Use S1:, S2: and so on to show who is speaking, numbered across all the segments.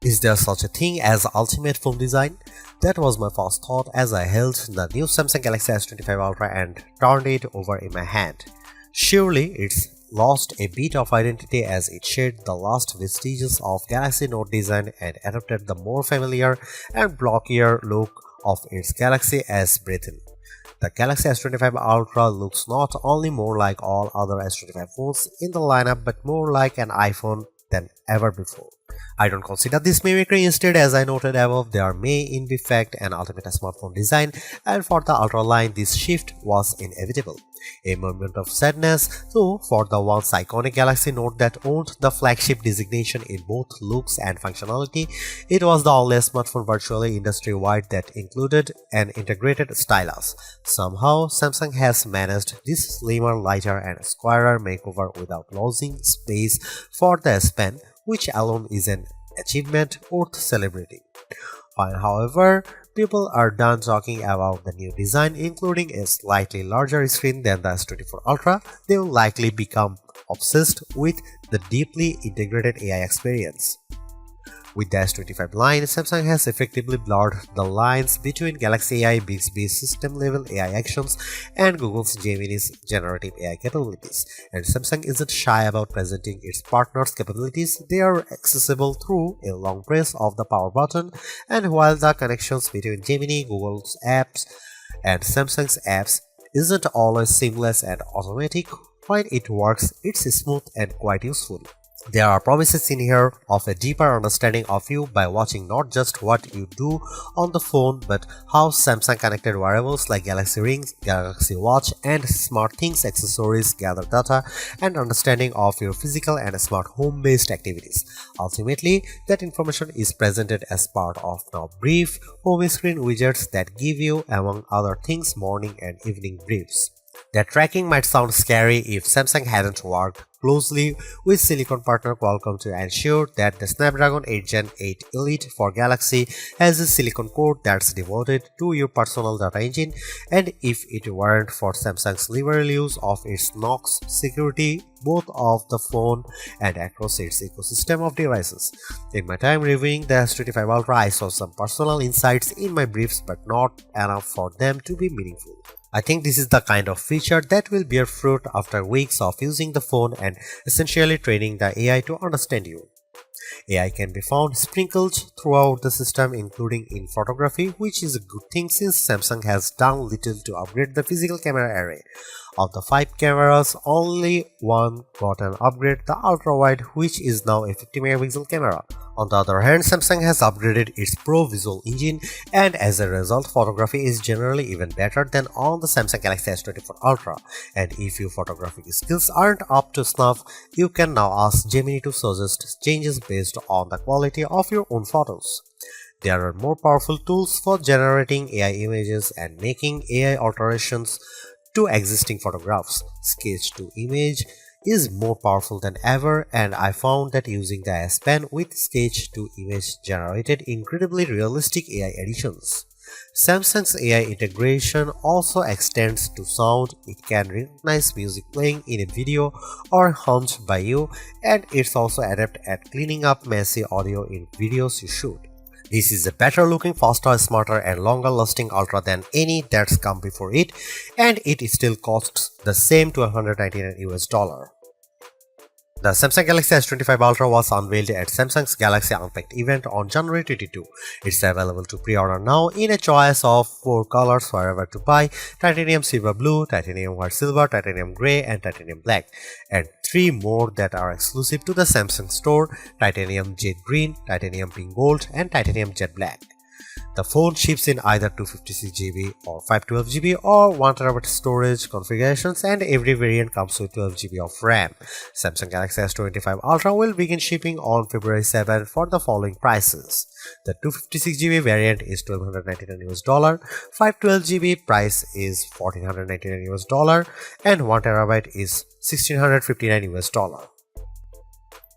S1: Is there such a thing as ultimate phone design? That was my first thought as I held the new Samsung Galaxy S25 Ultra and turned it over in my hand. Surely it's lost a bit of identity as it shed the last vestiges of Galaxy Note design and adopted the more familiar and blockier look of its Galaxy S breathing. The Galaxy S25 Ultra looks not only more like all other S25 phones in the lineup but more like an iPhone than ever before. I don't consider this mimicry. Instead, as I noted above, there may in fact an ultimate smartphone design, and for the Ultra line this shift was inevitable. A moment of sadness, though, for the once iconic Galaxy Note that owned the flagship designation in both looks and functionality. It was the only smartphone virtually industry-wide that included an integrated stylus. Somehow, Samsung has managed this slimmer, lighter and squarer makeover without losing space for the S Pen, which alone is an achievement worth celebrating. However, people are done talking about the new design, including a slightly larger screen than the S24 Ultra. They will likely become obsessed with the deeply integrated AI experience. With the S25 line, Samsung has effectively blurred the lines between Galaxy AI Bixby's system-level AI actions and Google's Gemini's generative AI capabilities. And Samsung isn't shy about presenting its partners' capabilities. They are accessible through a long press of the power button, and while the connections between Gemini, Google's apps, and Samsung's apps isn't always seamless and automatic, when it works, it's smooth and quite useful. There are promises in here of a deeper understanding of you by watching not just what you do on the phone but how Samsung connected wearables like Galaxy Rings, Galaxy Watch and SmartThings accessories gather data and understanding of your physical and smart home-based activities. Ultimately, that information is presented as part of now brief home screen widgets that give you, among other things, morning and evening briefs. That tracking might sound scary if Samsung hadn't worked closely with silicon partner Qualcomm to ensure that the Snapdragon 8 Gen 8 Elite for Galaxy has a silicon core that's devoted to your personal data engine, and if it weren't for Samsung's liberal use of its Knox security both of the phone and across its ecosystem of devices. In my time reviewing the S25 Ultra, I saw some personal insights in my briefs but not enough for them to be meaningful. I think this is the kind of feature that will bear fruit after weeks of using the phone and essentially training the AI to understand you. AI can be found sprinkled throughout the system, including in photography, which is a good thing since Samsung has done little to upgrade the physical camera array. Of the 5 cameras, only one got an upgrade, the ultra-wide, which is now a 50-megapixel camera. On the other hand, Samsung has upgraded its Pro Visual engine, and as a result, photography is generally even better than on the Samsung Galaxy S24 Ultra. And if your photographic skills aren't up to snuff, you can now ask Gemini to suggest changes based on the quality of your own photos. There are more powerful tools for generating AI images and making AI alterations to existing photographs. Sketch to image is more powerful than ever, and I found that using the S Pen with sketch to image generated incredibly realistic AI editions. Samsung's AI integration also extends to sound. It can recognize music playing in a video or hummed by you, and it's also adept at cleaning up messy audio in videos you shoot. This is a better looking, faster, smarter and longer lasting Ultra than any that's come before it, and it still costs the same $199 US. The Samsung Galaxy S25 Ultra was unveiled at Samsung's Galaxy Unpacked event on January 22. It's available to pre-order now in a choice of 4 colors wherever to buy: titanium silver blue, titanium white silver, titanium grey and titanium black, and 3 more that are exclusive to the Samsung store: titanium jet green, titanium pink gold and titanium jet black. The phone ships in either 256GB or 512GB or 1TB storage configurations, and every variant comes with 12GB of RAM. Samsung Galaxy S25 Ultra will begin shipping on February 7 for the following prices. The 256GB variant is $1,299 US, 512GB price is $1,499 US, and 1TB is $1,659 US.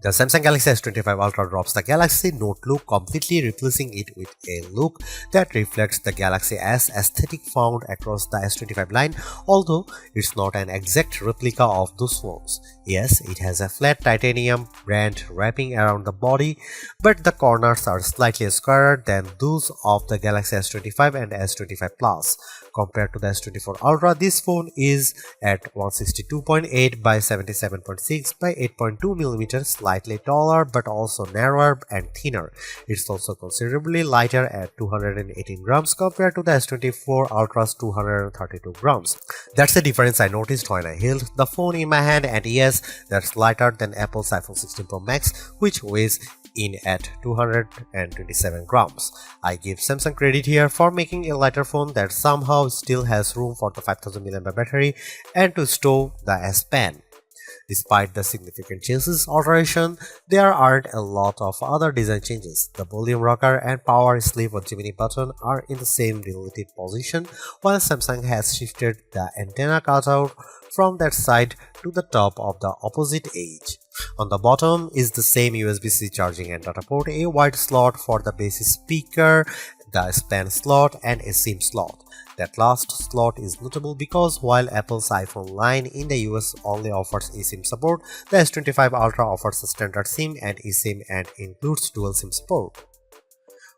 S1: The Samsung Galaxy S25 Ultra drops the Galaxy Note look, completely replacing it with a look that reflects the Galaxy S aesthetic found across the S25 line, although it's not an exact replica of those phones. Yes, it has a flat titanium band wrapping around the body, but the corners are slightly squarer than those of the Galaxy S25 and S25 Plus. Compared to the S24 Ultra, this phone is at 162.8 by 77.6 by 8.2mm, slightly taller but also narrower and thinner. It's also considerably lighter at 218 grams compared to the S24 Ultra's 232 grams. That's the difference I noticed when I held the phone in my hand, and yes, that's lighter than Apple's iPhone 16 Pro Max, which weighs in at 227 grams. I give Samsung credit here for making a lighter phone that somehow still has room for the 5000 mAh battery and to stow the S Pen. Despite the significant changes alteration, there aren't a lot of other design changes. The volume rocker and power sleeve or Gemini button are in the same relative position, while Samsung has shifted the antenna cutout from that side to the top of the opposite edge. On the bottom is the same USB-C charging and data port, a wide slot for the base speaker, the S Pen slot, and a SIM slot. That last slot is notable because while Apple's iPhone line in the US only offers eSIM support, the S25 Ultra offers a standard SIM and eSIM and includes dual SIM support.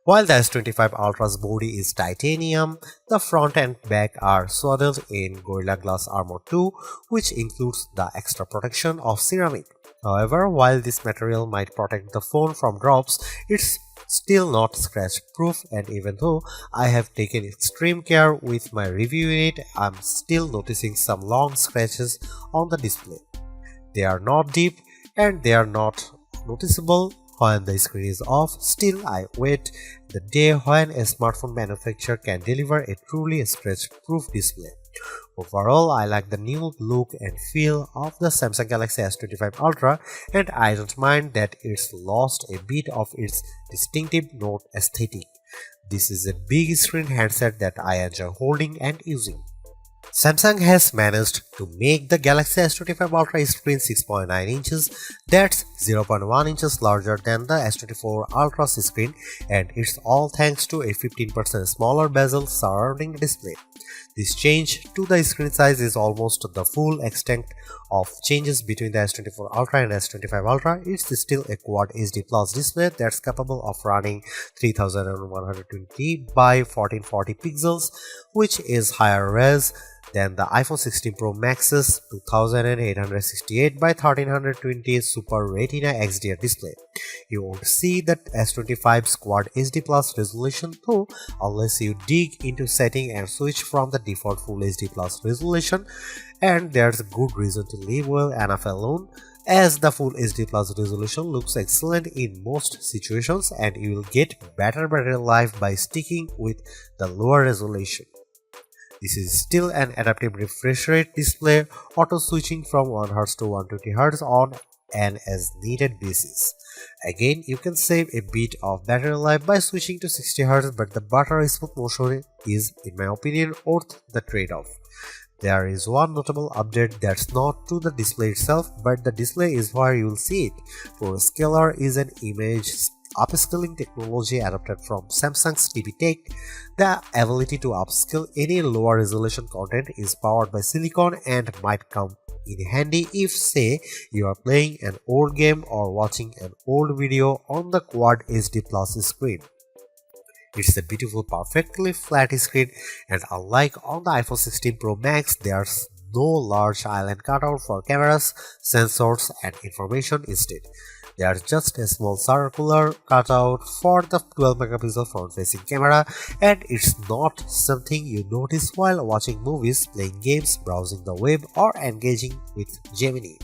S1: While the S25 Ultra's body is titanium, the front and back are swaddled in Gorilla Glass Armor 2, which includes the extra protection of ceramic. However, while this material might protect the phone from drops, it's still not scratch proof, and even though I have taken extreme care with my review unit, I'm still noticing some long scratches on the display. They are not deep and they are not noticeable when the screen is off. Still, I wait the day when a smartphone manufacturer can deliver a truly scratch proof display. Overall, I like the new look and feel of the Samsung Galaxy S25 Ultra, and I don't mind that it's lost a bit of its distinctive Note aesthetic. This is a big screen handset that I enjoy holding and using. Samsung has managed to make the Galaxy S25 Ultra screen 6.9 inches, that's 0.1 inches larger than the S24 Ultra's screen, and it's all thanks to a 15% smaller bezel surrounding the display. This change to the screen size is almost the full extent of changes between the S24 Ultra and S25 Ultra. It's still a Quad HD Plus display that's capable of running 3120 by 1440 pixels, which is higher res than the iPhone 16 Pro Max's 2868 by 1320 Super Retina XDR display. You won't see that S25's Quad HD Plus resolution though unless you dig into setting and switch from the default Full HD Plus resolution, and there's a good reason to leave well enough alone, as the Full HD Plus resolution looks excellent in most situations and you will get better battery life by sticking with the lower resolution. This is still an adaptive refresh rate display, auto switching from 1Hz to 120Hz on an as needed basis. Again, you can save a bit of battery life by switching to 60Hz, but the battery smooth motion is, in my opinion, worth the trade-off. There is one notable update that's not to the display itself, but the display is where you will see it. ProScaler is an image upscaling technology adapted from Samsung's TV Tech. The ability to upscale any lower resolution content is powered by silicon and might come in handy if, say, you are playing an old game or watching an old video on the Quad HD Plus screen. It's a beautiful, perfectly flat screen, and unlike on the iPhone 16 Pro Max, there's no large island cutout for cameras, sensors, and information. Instead, there's just a small circular cutout for the 12-megapixel front-facing camera, and it's not something you notice while watching movies, playing games, browsing the web, or engaging with Gemini.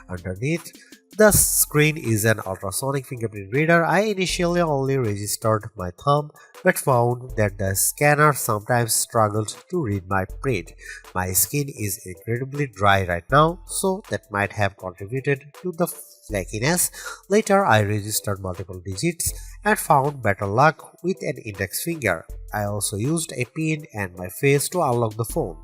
S1: Underneath the screen is an ultrasonic fingerprint reader. I initially only registered my thumb, but found that the scanner sometimes struggled to read my print. My skin is incredibly dry right now, so that might have contributed to the flakiness. Later, I registered multiple digits and found better luck with an index finger. I also used a pin and my face to unlock the phone.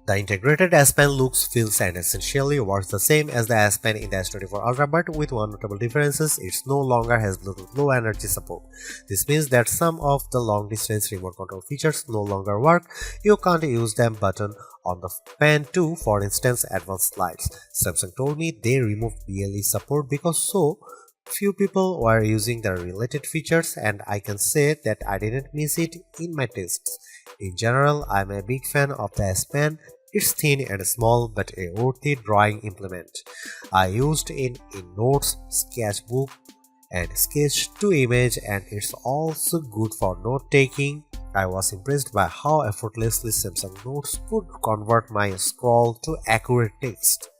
S1: The integrated S Pen looks, feels and essentially works the same as the S Pen in the S24 Ultra, but with one notable difference: it no longer has Bluetooth Low Energy support. This means that some of the long distance remote control features no longer work. You can't use them button on the Pen 2, for instance, advanced lights. Samsung told me they removed BLE support because so few people were using the related features, and I can say that I didn't miss it in my tests. In general, I'm a big fan of the S Pen. It's thin and small but a worthy drawing implement. I used it in notes, sketchbook and sketch to image, and it's also good for note taking. I was impressed by how effortlessly Samsung Notes could convert my scroll to accurate text.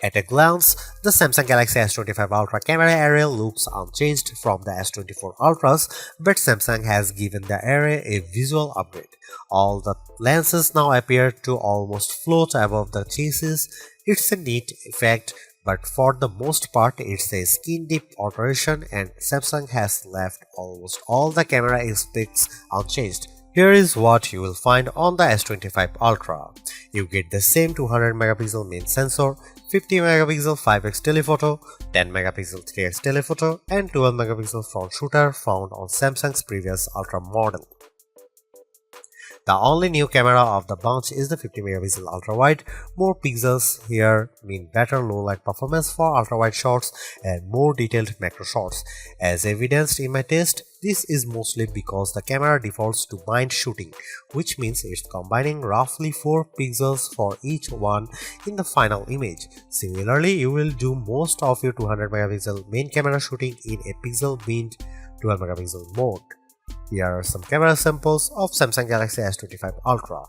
S1: At a glance, the Samsung Galaxy S25 Ultra camera area looks unchanged from the S24 Ultras, but Samsung has given the array a visual upgrade. All the lenses now appear to almost float above the chassis. It's a neat effect, but for the most part it's a skin-deep alteration, and Samsung has left almost all the camera aspects unchanged. Here is what you will find on the S25 Ultra. You get the same 200 megapixel main sensor, 50 megapixel 5x telephoto, 10 megapixel 3x telephoto, and 12 megapixel front shooter found on Samsung's previous Ultra model. The only new camera of the bunch is the 50 megapixel ultra wide. More pixels here mean better low light performance for ultra wide shots and more detailed macro shots. As evidenced in my test, this is mostly because the camera defaults to bind shooting, which means it's combining roughly 4 pixels for each one in the final image. Similarly, you will do most of your 200 megapixel main camera shooting in a pixel binned 12 megapixel mode. Here are some camera samples of Samsung Galaxy S25 Ultra.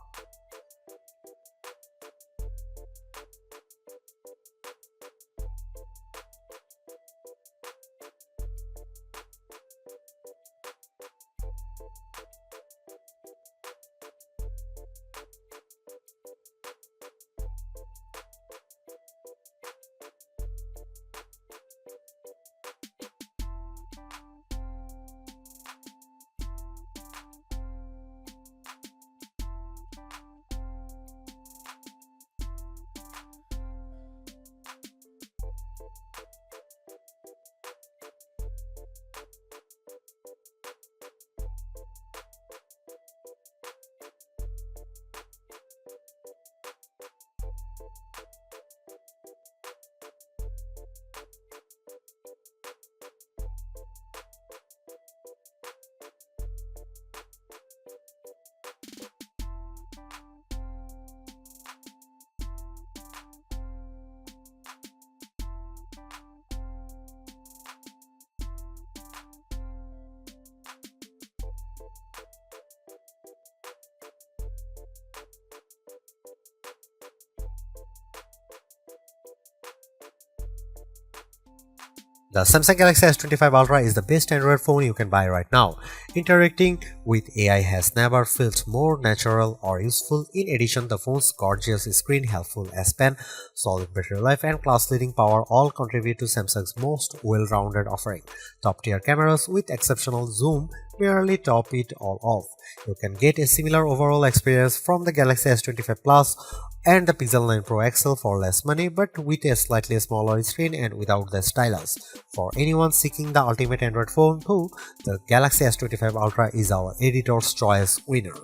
S1: The Samsung Galaxy S25 Ultra is the best Android phone you can buy right now. Interacting with AI has never felt more natural or useful. In addition, the phone's gorgeous screen, helpful S Pen, solid battery life, and class-leading power all contribute to Samsung's most well-rounded offering. Top-tier cameras with exceptional zoom merely top it all off. You can get a similar overall experience from the Galaxy S25 Plus and the Pixel 9 Pro XL for less money, but with a slightly smaller screen and without the stylus. For anyone seeking the ultimate Android phone too, the Galaxy S25 Ultra is our editor's choice winner.